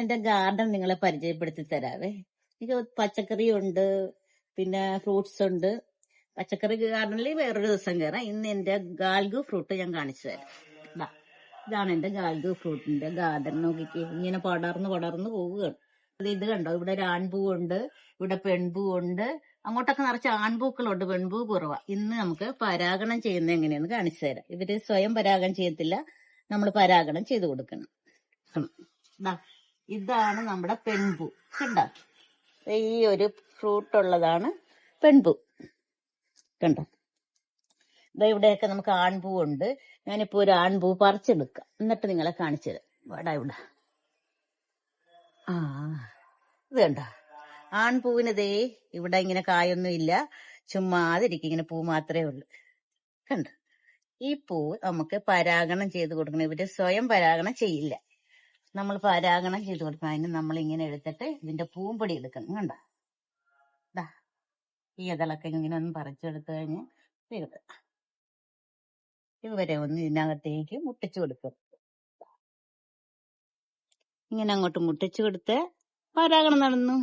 എന്റെ ഗാർഡൻ നിങ്ങളെ പരിചയപ്പെടുത്തി തരാവേ. എനിക്ക് പച്ചക്കറി ഉണ്ട്, പിന്നെ ഫ്രൂട്ട്സ് ഉണ്ട്. പച്ചക്കറി ഗാർഡനിൽ വേറൊരു ദിവസം കയറാം. ഇന്ന് എന്റെ ഗാൽഗു ഫ്രൂട്ട് ഞാൻ കാണിച്ചു തരാം. ദാ, ഇതാണ് എന്റെ ഗാൽഗു ഫ്രൂട്ടിന്റെ ഗാർഡൻ. നോക്കിക്കേ, ഇങ്ങനെ പടർന്ന് പടർന്ന് പോവുകയാണ്. ഇത് കണ്ടോ, ഇവിടെ ഒരു ആൺപൂവുണ്ട്, ഇവിടെ പെൺപൂവുണ്ട്. അങ്ങോട്ടൊക്കെ നിറച്ച് ആൺപൂക്കളുണ്ട്, പെൺപൂ കുറവാ. ഇന്ന് നമുക്ക് പരാഗണം ചെയ്യുന്നത് എങ്ങനെയാന്ന് കാണിച്ചു തരാം. ഇവര് സ്വയം പരാഗണം ചെയ്യത്തില്ല, നമ്മൾ പരാഗണം ചെയ്ത് കൊടുക്കണം. ദാ, ഇതാണ് നമ്മുടെ പെൺപൂ. കണ്ടോ, ഈ ഒരു ഫ്രൂട്ട് ഉള്ളതാണ് പെൺപൂ. കണ്ടോ, ഇവിടെയൊക്കെ നമുക്ക് ആൺപൂവുണ്ട്. ഞാനിപ്പോ ഒരു ആൺപൂ പറിച്ചെടുക്കാം, എന്നിട്ട് നിങ്ങളെ കാണിച്ചു തരാം. ഇവിടെ ഇത് കണ്ടോ, ആൺപൂവിന് ദേ ഇവിടെ ഇങ്ങനെ കായൊന്നും ഇല്ല, ചുമ്മാതിരിക്കും, ഇങ്ങനെ പൂ മാത്രമേ ഉള്ളൂ. കണ്ടോ, ഈ പൂ നമുക്ക് പരാഗണം ചെയ്ത് കൊടുക്കണം. ഇവര് സ്വയം പരാഗണം ചെയ്യില്ല, നമ്മൾ പരാഗണം ചെയ്ത് കൊടുക്കണം. അതിന് നമ്മൾ ഇങ്ങനെ എടുത്തിട്ട് ഇതിന്റെ പൂമ്പൊടി എടുക്കണം. കണ്ടോ, ഈ ഇതളൊക്കെ ഇങ്ങനെ ഒന്ന് പറിച്ചെടുത്തു കഴിഞ്ഞ് ഇവരെ ഒന്ന് ഇതിനകത്തേക്ക് മുട്ടിച്ചു കൊടുക്കും. ഇങ്ങനെ അങ്ങോട്ട് മുട്ടിച്ചു കൊടുത്ത് പരാഗണം നടന്നു.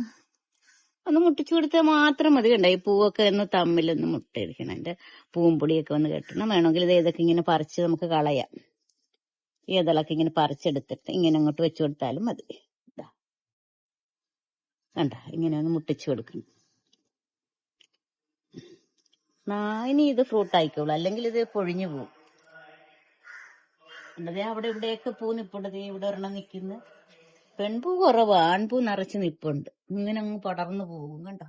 ഒന്ന് മുട്ടിച്ചു കൊടുത്താൽ മാത്രം മതി. കണ്ട, ഈ പൂവൊക്കെ ഒന്ന് തമ്മിലൊന്ന് മുട്ടയിരിക്കണം, അതിന്റെ പൂമ്പൊടിയൊക്കെ ഒന്ന് കെട്ടണം. വേണമെങ്കിൽ ഇത് ഏതൊക്കെ ഇങ്ങനെ പറിച്ച് നമുക്ക് കളയാം. ഏതളൊക്കെ ഇങ്ങനെ പറിച്ചെടുത്തിട്ട് ഇങ്ങനെ അങ്ങോട്ട് വെച്ചു കൊടുത്താലും മതി. കണ്ട, ഇങ്ങനെ ഒന്ന് മുട്ടിച്ചു കൊടുക്കണം. ഇനി ഇത് ഫ്രൂട്ട് ആയിക്കോളൂ, അല്ലെങ്കിൽ ഇത് പൊഴിഞ്ഞു പോകും. അതെ, അവിടെ ഇവിടെയൊക്കെ പൂ നിപ്പുണ്ട്. ഇവിടെ ഒരെണ്ണം നിൽക്കുന്നു. പെൺപൂ കുറവാ, ആൺപൂ നിറച്ച് നിപ്പുണ്ട്. ഇങ്ങനെ അങ്ങ് പടർന്നു പോകും. കണ്ടോ,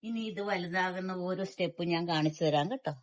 ഇനി ഇത് വലുതാകുന്ന ഓരോ സ്റ്റെപ്പ് ഞാൻ കാണിച്ചു തരാം കേട്ടോ.